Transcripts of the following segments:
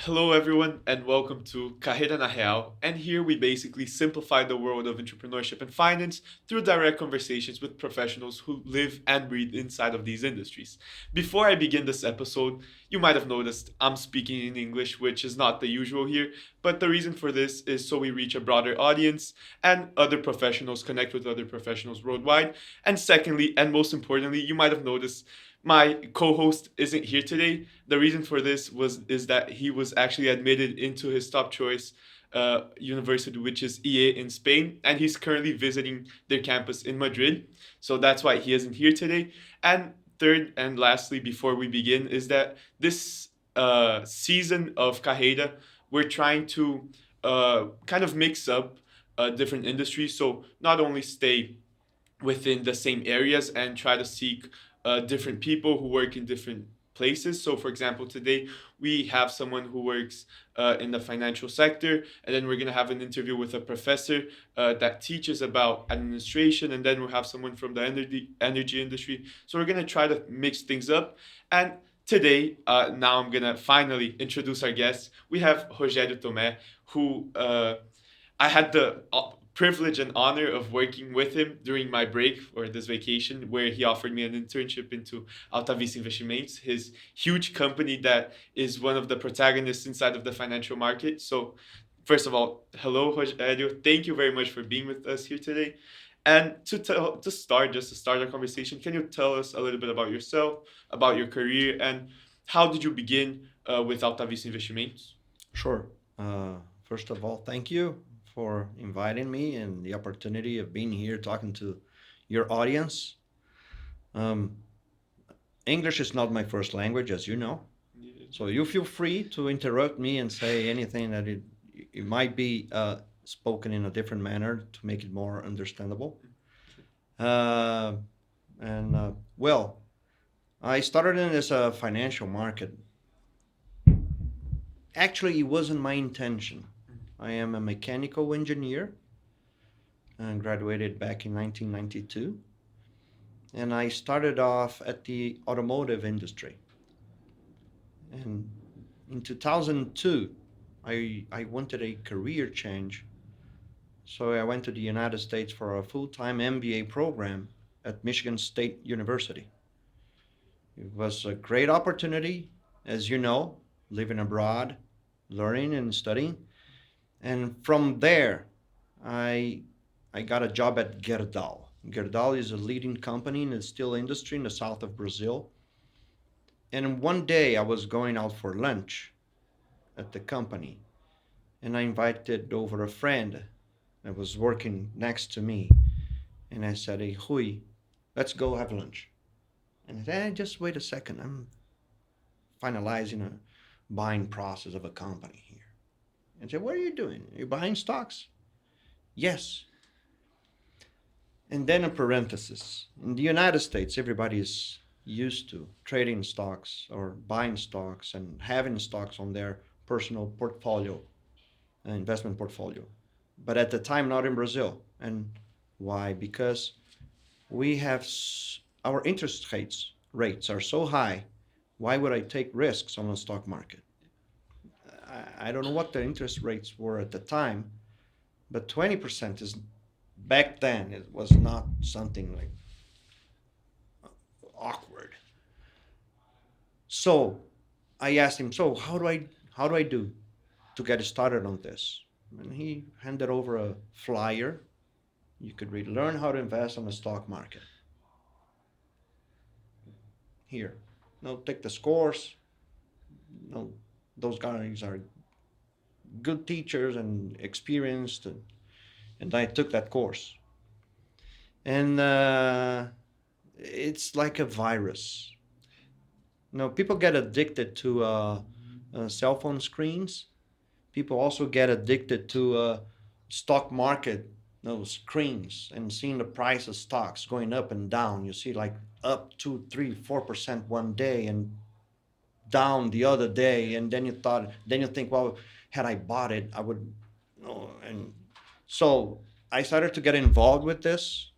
Hello, everyone, and welcome to Carreira na Real. And here we basically simplify the world of entrepreneurship and finance through direct conversations with professionals who live and breathe inside of these industries. Before I begin this episode, you might have noticed I'm speaking in English, which is not the usual here, but the reason for this is so we reach a broader audience and other professionals connect with other professionals worldwide. And secondly, and most importantly, you might have noticed my co-host isn't here today. The reason for this was is that he was actually admitted into his top choice university, which is EA in Spain, and he's currently visiting their campus in Madrid. So that's why he isn't here today. And third and lastly, before we begin, is that this season of Carreira, we're trying to kind of mix up different industries. So not only stay within the same areas and try to seek different people who work in different places. So, for example, today we have someone who works in the financial sector, and then we're going to have an interview with a professor that teaches about administration, and then we'll have someone from the energy industry. So, we're going to try to mix things up. And today, now I'm going to finally introduce our guest. We have Rogério Thomé, who I had the privilege and honor of working with him during my break or this vacation, where he offered me an internship into Alta Vista Investimentos, his huge company that is one of the protagonists inside of the financial market. So, first of all, hello, Rogério. Thank you very much for being with us here today. And just to start our conversation, can you tell us a little bit about yourself, about your career, and how did you begin with Alta Vista Investimentos? Sure. First of all, thank you for inviting me and the opportunity of being here talking to your audience. Um, English is not my first language, as you know. So you feel free to interrupt me and say anything that it might be spoken in a different manner to make it more understandable. Uh, well, I started in this financial market. Actually, it wasn't my intention. I am a mechanical engineer and graduated back in 1992. And I started off at the automotive industry. And in 2002, I wanted a career change. So I went to the United States for a full time MBA program at Michigan State University. It was a great opportunity, as you know, living abroad, learning and studying. And from there, I I got a job at Gerdau. Gerdau is a leading company in the steel industry in the south of Brazil. And one day I was going out for lunch at the company, and I invited over a friend that was working next to me. And I said, "Hey, Rui, let's go have lunch." And he said, "Just wait a second. I'm finalizing a buying process of a company here." And I said, "What are you doing? You're buying stocks?" "Yes." And then a parenthesis. In the United States, everybody is used to trading stocks or buying stocks and having stocks on their personal portfolio, investment portfolio. But at the time, not in Brazil. And why? Because we have our interest rates are so high. Why would I take risks on the stock market? I don't know what the interest rates were at the time, but 20% is back then it was not something like awkward. So I asked him, "So how do I do to get started on this?" And he handed over a flyer. You could read, "Learn how to invest on the stock market." Here, no, take the scores. No, those guys are good teachers and experienced, and I took that course. And it's like a virus. People get addicted to cell phone screens. People also get addicted to stock market screens and seeing the price of stocks going up and down. You see like up 2, 3, 4% one day and down the other day, and then you think, well, had I bought it, I would. And so I started to get involved with this,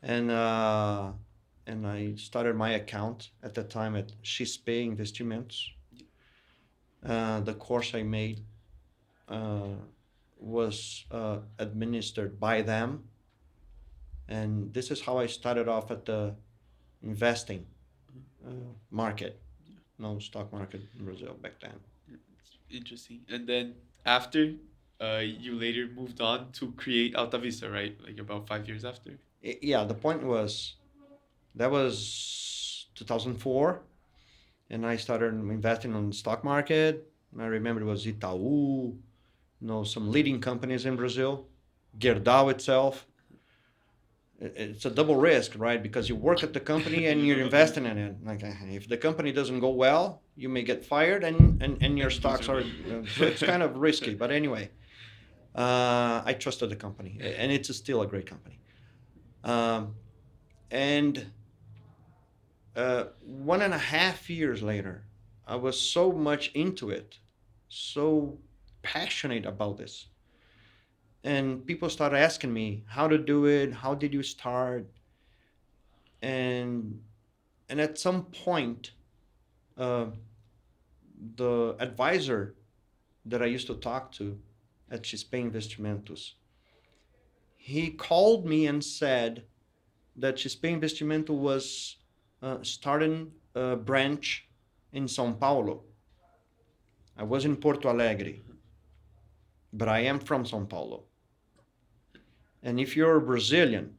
and I started my account at the time at XP Investimentos. The course I made uh, was administered by them, and this is how I started off at the investing market, no stock market in Brazil back then. Interesting. And then after, you later moved on to create Alta Vista, right? Like about 5 years after. Yeah, the point was that was 2004, and I started investing on the stock market. I remember it was Itaú, some leading companies in Brazil, Gerdau itself. It's a double risk, right? Because you work at the company and you're investing in it. Like if the company doesn't go well, you may get fired, and your And lose stocks your are. money. So it's kind of risky. But anyway, I trusted the company, and it's still a great company. Um, and 1.5 years later, I was so much into it, so passionate about this, and people started asking me how to do it, how did you start, and at some point, uh, the advisor that I used to talk to at XP Investimentos, he called me and said that XP Investimento was starting a branch in São Paulo. I was in Porto Alegre, but I am from São Paulo. And if you're Brazilian,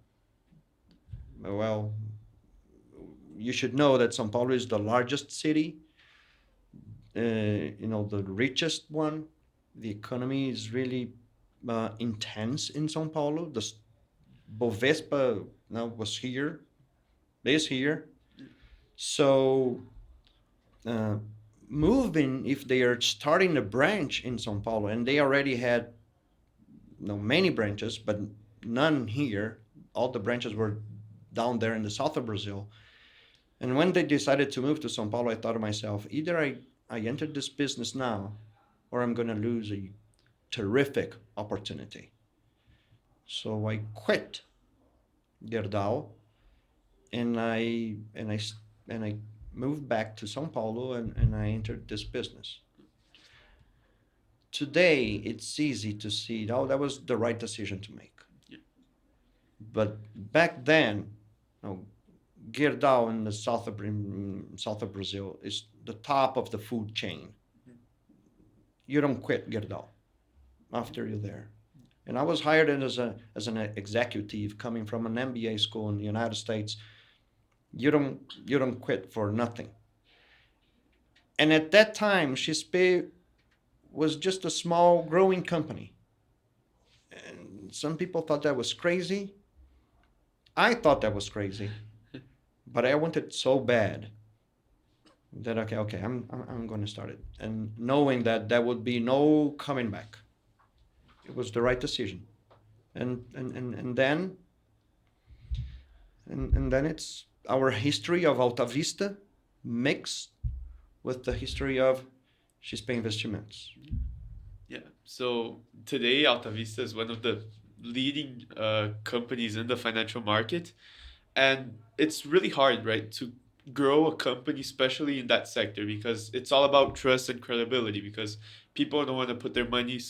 well, you should know that São Paulo is the largest city, the richest one. The economy is really intense in São Paulo. The Bovespa now was here, is here. So uh, moving, if they are starting a branch in São Paulo, and they already had many branches, but none here. All the branches were down there in the south of Brazil. And when they decided to move to São Paulo, I thought to myself, either I enter this business now, or I'm going to lose a terrific opportunity. So I quit Gerdau, and I moved back to São Paulo, and I entered this business. Today, it's easy to see, oh, that was the right decision to make. Yeah. But back then, Gerdau in the south of Brazil is the top of the food chain. You don't quit Gerdau after you're there. And I was hired as an executive coming from an MBA school in the United States. You don't quit for nothing. And at that time, XP was just a small growing company. And some people thought that was crazy. I thought that was crazy. But I wanted so bad that okay, I'm going to start it, and knowing that there would be no coming back. It was the right decision, and then it's our history of Alta Vista mixed with the history of XP Investimentos. Yeah. So today, Alta Vista is one of the leading companies in the financial market, and it's really hard, right, to grow a company, especially in that sector, because it's all about trust and credibility. Because people don't want to put their money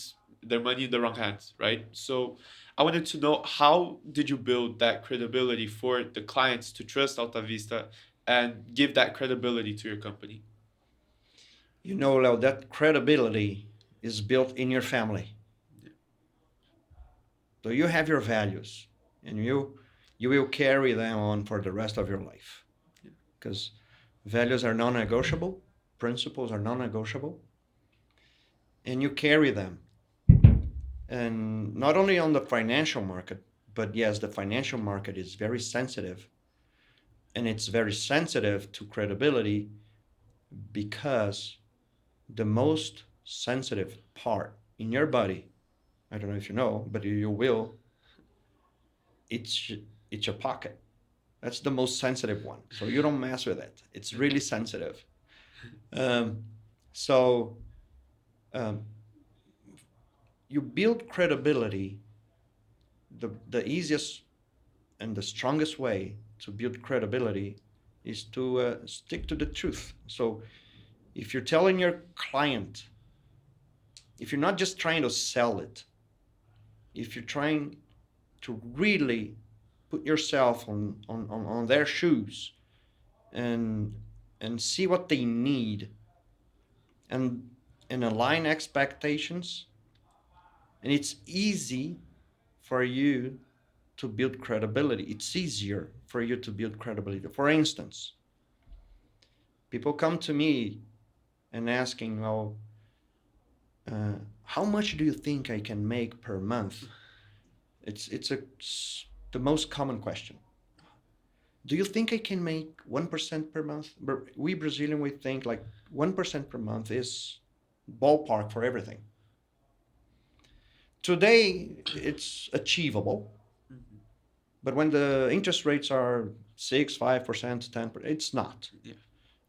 in the wrong hands, right? So I wanted to know, how did you build that credibility for the clients to trust Alta Vista and give that credibility to your company? Leo, that credibility is built in your family. So you have your values, and you will carry them on for the rest of your life, because values are non-negotiable, principles are non-negotiable, and you carry them. And not only on the financial market, but yes, the financial market is very sensitive, and it's very sensitive to credibility, because the most sensitive part in your body, I don't know if you know, but you will, it's your pocket. That's the most sensitive one. So you don't mess with it. It's really sensitive. Um, so um, you build credibility. The easiest and the strongest way to build credibility is to stick to the truth. So If you're telling your client, if you're not just trying to sell it, if you're trying to really put yourself on their shoes and see what they need and align expectations, and it's easy for you to build credibility. It's easier for you to build credibility. For instance, people come to me and asking, well, how much do you think I can make per month? It's the most common question. Do you think I can make 1% per month? We Brazilian, we think like 1% per month is ballpark for everything. Today, it's achievable, but when the interest rates are 6, 5%, 10%, it's not. Yeah.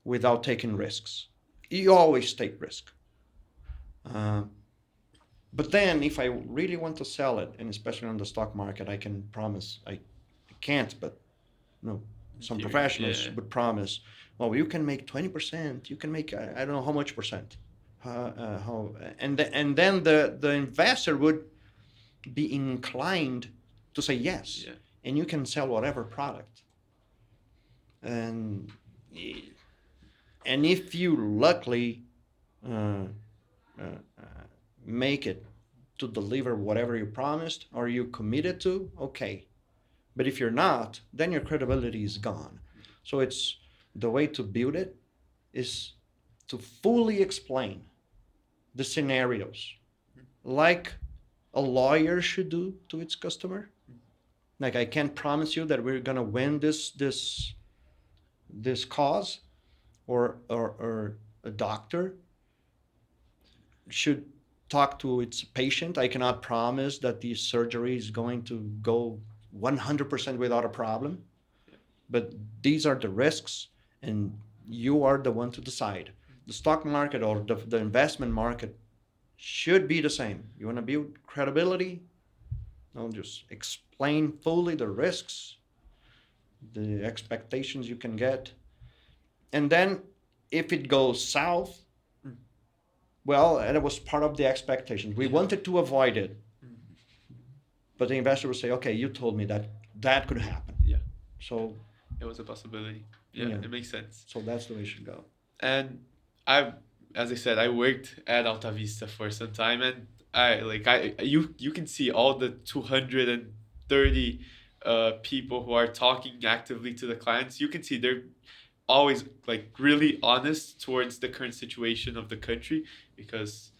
Without taking risks. You always take risk. But then if I really want to sell it, and especially on the stock market, I can promise, I can't, but some professionals would promise, well, you can make 20%, you can make, I don't know how much percent. And then the investor would be inclined to say yes, and you can sell whatever product. And if you luckily make it to deliver whatever you promised or you committed to, okay. But if you're not, then your credibility is gone. So it's the way to build it is to fully explain the scenarios like a lawyer should do to its customer. Like, I can't promise you that we're gonna win this cause, or a doctor should talk to its patient. I cannot promise that the surgery is going to go 100% without a problem, but these are the risks, and you are the one to decide. The stock market or the investment market should be the same. You want to build credibility? I'll just explain fully the risks, the expectations you can get. And then if it goes south, well, and it was part of the expectations. We wanted to avoid it. But the investor would say, okay, you told me that could happen. Yeah. So it was a possibility. Yeah, it makes sense. So that's the way it should go. And as I said, I worked at Alta Vista for some time, and you can see all the 230 people who are talking actively to the clients. You can see they're always like really honest towards the current situation of the country, because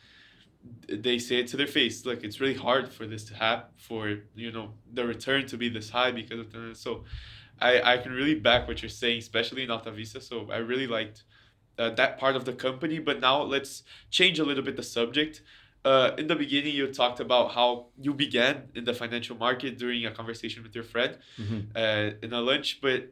they say it to their face. Look, it's really hard for this to happen, for the return to be this high because of the, so I can really back what you're saying, especially in Alta Vista. So I really liked that part of the company. But now let's change a little bit the subject. In the beginning, you talked about how you began in the financial market during a conversation with your friend in a lunch. But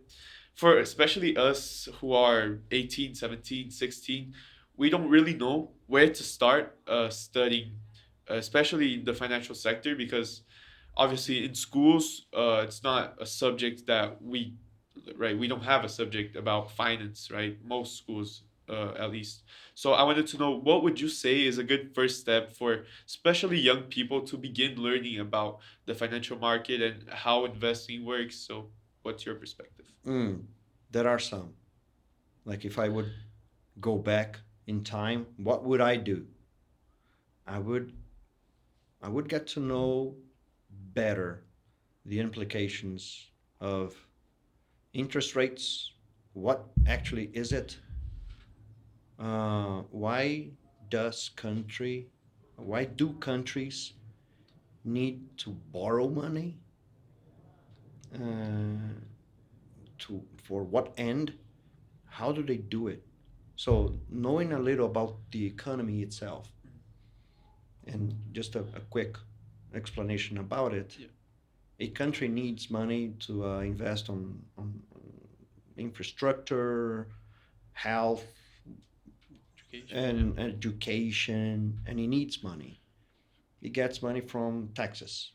for especially us who are 18, 17, 16, we don't really know where to start studying, especially in the financial sector, because obviously in schools, it's not a subject that we don't have a subject about finance, right? Most schools, at least. So I wanted to know, what would you say is a good first step for especially young people to begin learning about the financial market and how investing works? So what's your perspective? There are some. Like, if I would go back in time, what would I do? I would get to know better the implications of interest rates. What actually is it? Why do countries need to borrow money? For what end? How do they do it? So knowing a little about the economy itself, and just a quick explanation about it. Yeah. A country needs money to invest on infrastructure, health, and education, and it needs money. It gets money from taxes.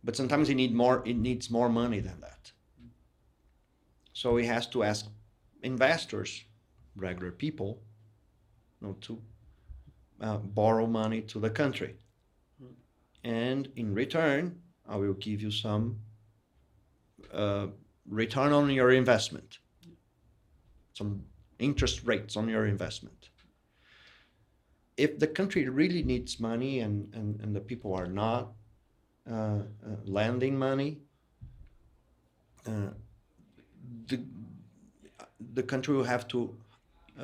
But sometimes it needs more money than that. So it has to ask investors regular people, to borrow money to the country. And in return, I will give you some uh, return on your investment, some interest rates on your investment. If the country really needs money and the people are not lending money, uh, the, the country will have to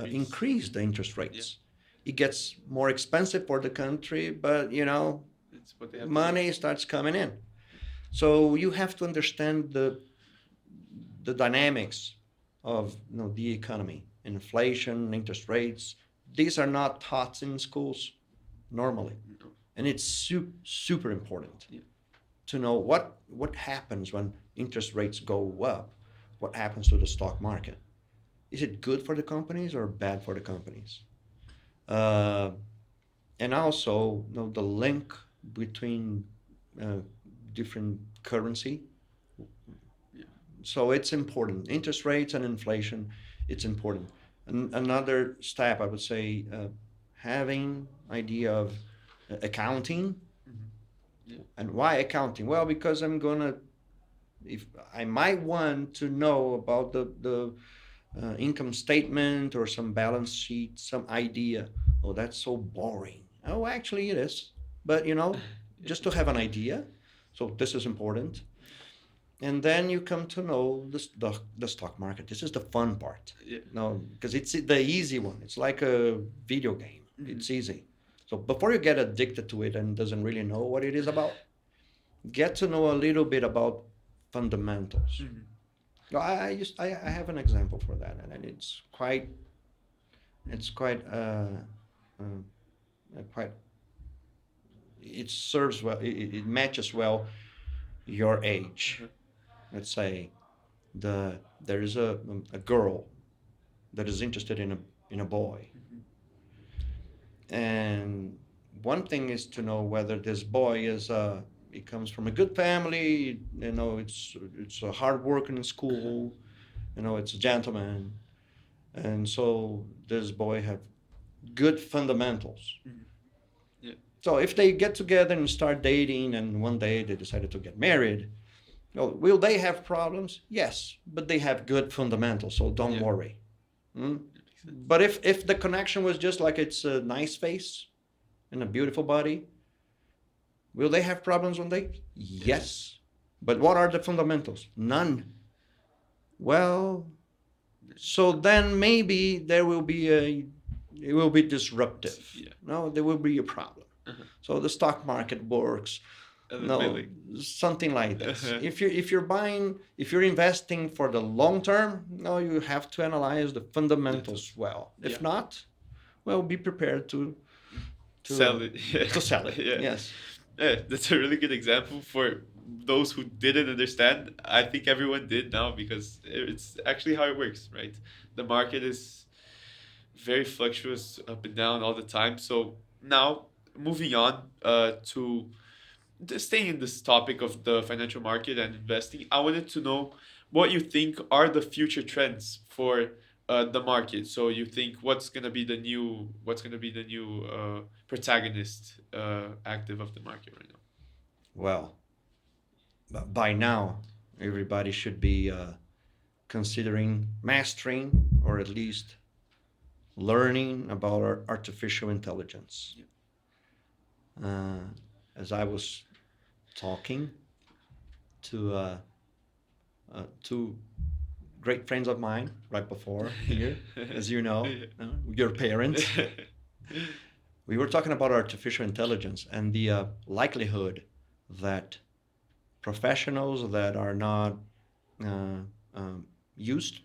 increase the interest rates. It gets more expensive for the country, but It's what they have to money starts coming in. So you have to understand the dynamics of the economy, inflation, interest rates. These are not taught in schools normally, do. No. and it's super important Yeah. to know what happens when interest rates go up. What happens to the stock market? Is it good for the companies or bad for the companies? Uh, and also, the link between uh, different currency. Yeah. So it's important. Interest rates and inflation, it's important. And another step, I would say, having idea of accounting. Yeah. And why accounting? Well, because if I might want to know about the income statement or some balance sheet, some idea. Oh, that's so boring. Oh, actually, it is. But just to have an idea. So this is important. And then you come to know the stock market. This is the fun part. Yeah. No, because it's the easy one. It's like a video game. It's easy. So before you get addicted to it and doesn't really know what it is about, get to know a little bit about fundamentals. I have an example for that, and quite it serves well. It matches well your age. Let's say there is a girl that is interested in a boy, and one thing is to know whether this boy he comes from a good family. It's a hard working in school. It's a gentleman, and so this boy have good fundamentals. Yeah. So if they get together and start dating, and one day they decided to get married, will they have problems? Yes, but they have good fundamentals, so don't Yeah. worry. Hmm? That makes sense. But if the connection was just like it's a nice face and a beautiful body, will they have problems one day? Yes. But what are the fundamentals? None. Well, so then maybe it will be disruptive. Yeah. No, there will be a problem. So the stock market works. No, something like this. If you're investing for the long term, no, you have to analyze the fundamentals well. If not, well, be prepared to Sell it. to sell it. Yeah. Yes. Yeah, that's a really good example for those who didn't understand. I think everyone did now because it's actually how it works, right? The market is very fluctuous up and down all the time. So now moving on to staying in this topic of the financial market and investing, I wanted to know what you think are the future trends for the market. So you think what's gonna be the new protagonist active of the market right now? Well, by now, everybody should be considering mastering or at least learning about artificial intelligence. Uh, as I was talking to two great friends of mine right before here, as you know, your parents, we were talking about artificial intelligence and the likelihood that professionals that are not uh, used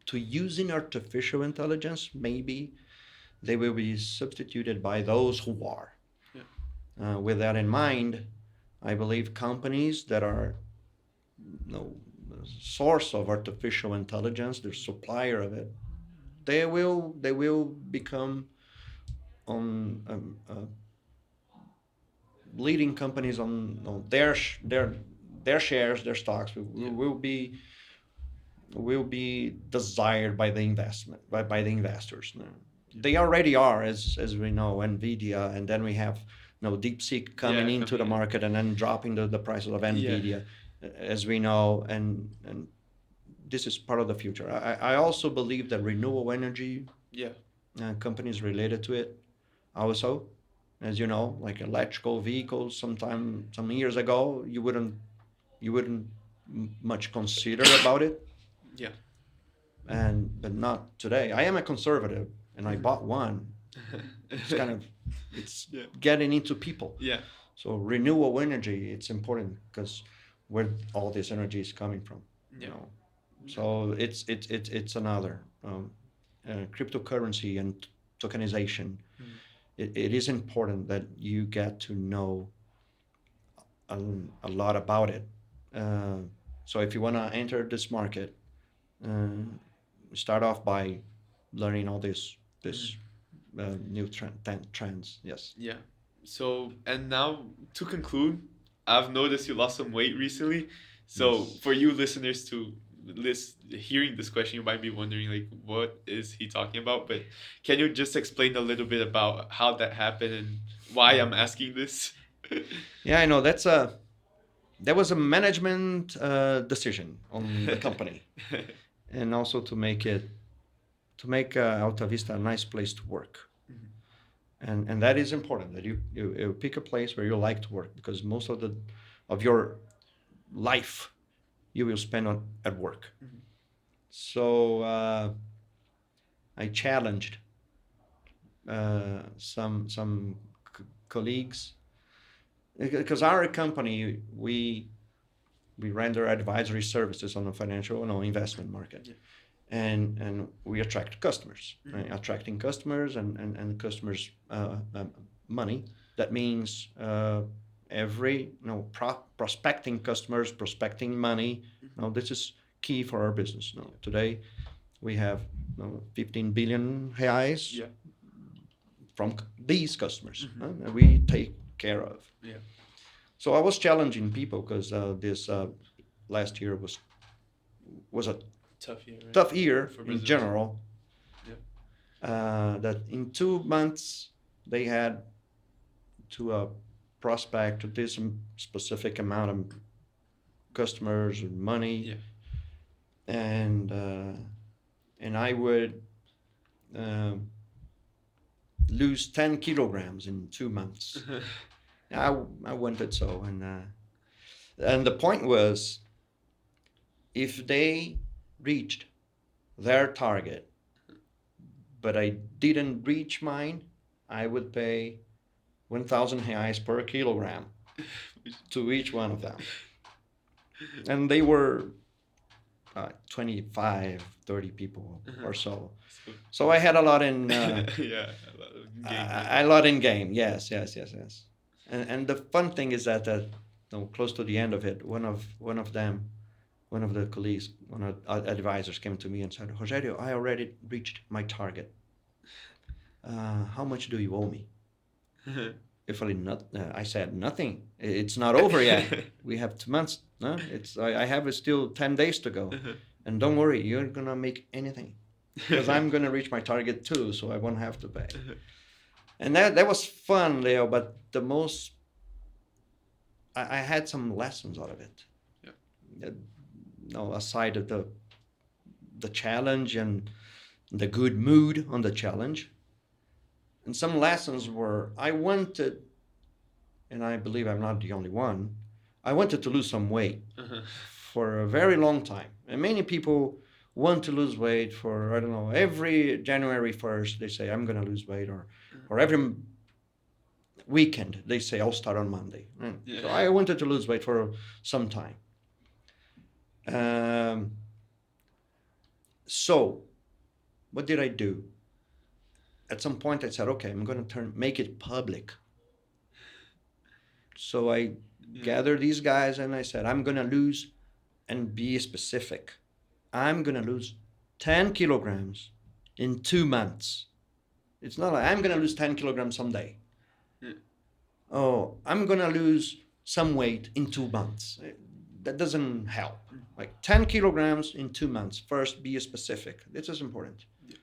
to using artificial intelligence, maybe they will be substituted by those who are. With that in mind, I believe companies that are the source of artificial intelligence, the supplier of it, they will become on leading companies on their shares, their stocks will be will be desired by the by the investors. No. They already are, as we know, Nvidia, and then we have DeepSeek coming into the market and then dropping the prices of Nvidia, as we know, and this is part of the future. I also believe that renewable energy companies related to it also, as you know, like electrical vehicles. Some years ago, you wouldn't much consider about it, but not today. I am a conservative, and I bought one. It's kind of getting into people. So renewable energy, it's important because where all this energy is coming from. So it's another cryptocurrency and tokenization. It is important that you get to know a lot about it. So if you want to enter this market, start off by learning all this new trends. Yes. So, and now to conclude, I've noticed you lost some weight recently. So for you listeners to hearing this question, you might be wondering, like, what is he talking about? But can you just explain a little bit about how that happened and why I'm asking this? Yeah, I know that was a management decision on the company, and also to make Alta Vista a nice place to work. And that is important, that you pick a place where you like to work, because most of your life you will spend at work. So I challenged some colleagues, because our company, we render advisory services on the financial investment market. And we attract customers, right? Attracting customers and customers money. That means prospecting customers, prospecting money. This is key for our business. Today we have 15 billion reais from these customers, and we take care of. So I was challenging people, because this last year was a tough year in general. That in 2 months they had to prospect this specific amount of customers and money, and I would lose 10 kilograms in 2 months. I wanted so, and the point was, if they reached their target, but I didn't reach mine, I would pay 1,000 reais per kilogram to each one of them. And they were 25, 30 people or so. So I had a lot in a lot in game. Yes. And the fun thing is that close to the end of it, one of the colleagues, one of our advisors, came to me and said, "Rogério, I already reached my target. How much do you owe me?" I said, "Nothing. It's not over yet. We have 2 months. No, I have still 10 days to go. And don't worry, you're gonna make anything, because I'm gonna reach my target too, so I won't have to pay." And that was fun, Leo. But the most, I had some lessons out of it. Aside of the challenge and the good mood on the challenge, and some lessons were, I wanted, and I believe I'm not the only one, I wanted to lose some weight for a very long time. And many people want to lose weight for, I don't know, every January 1st, they say, I'm going to lose weight, or every weekend, they say, I'll start on Monday. So I wanted to lose weight for some time. So what did I do? At some point I said, okay, I'm going to make it public. So I gathered these guys and I said, I'm going to lose, and be specific. I'm going to lose 10 kilograms in 2 months. It's not like I'm going to lose 10 kilograms someday. Oh, I'm going to lose some weight in 2 months. that doesn't help. Like 10 kilograms in 2 months. First, be specific. This is important. Yeah.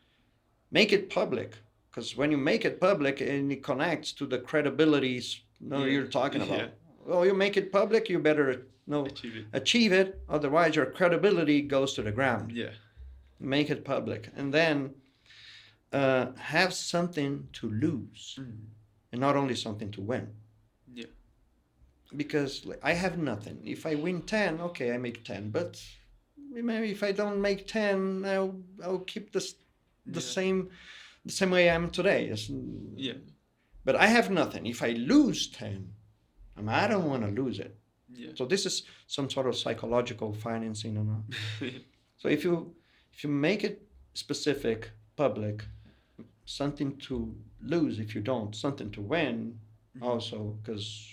Make it public, because when you make it public and it connects to the credibilities you're talking about. Yeah. Well, you make it public, you better achieve it. Otherwise, your credibility goes to the ground. Yeah. Make it public. And then have something to lose and not only something to win. Yeah. Because I have nothing. If I win 10, okay, I make 10. But maybe if I don't make 10, I'll keep the same way I am today. Yeah. But I have nothing. If I lose 10, I don't want to lose it. Yeah. So this is some sort of psychological financing. So if you make it specific, public, something to lose if you don't, something to win also, because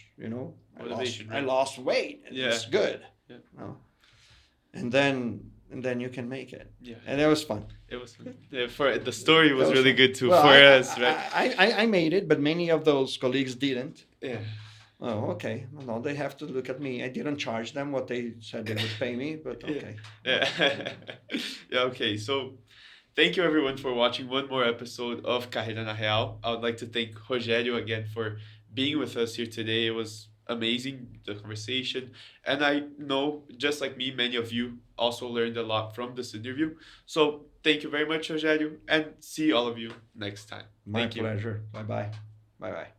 I lost weight. And it's good. Yeah. And then you can make it. Yeah. And it was fun. It was fun. For the story was really fun. good too Well, for us, right? I made it, but many of those colleagues didn't. Yeah. Oh, okay. No, they have to look at me. I didn't charge them what they said they would pay me, but okay. Yeah. Yeah. Okay. So, thank you everyone for watching one more episode of Carreira na Real. I would like to thank Rogério again for being with us here today. It was amazing, the conversation, and I know, just like me, many of you also learned a lot from this interview. So, thank you very much, Rogério, and see all of you next time. My pleasure. Bye-bye. Bye-bye.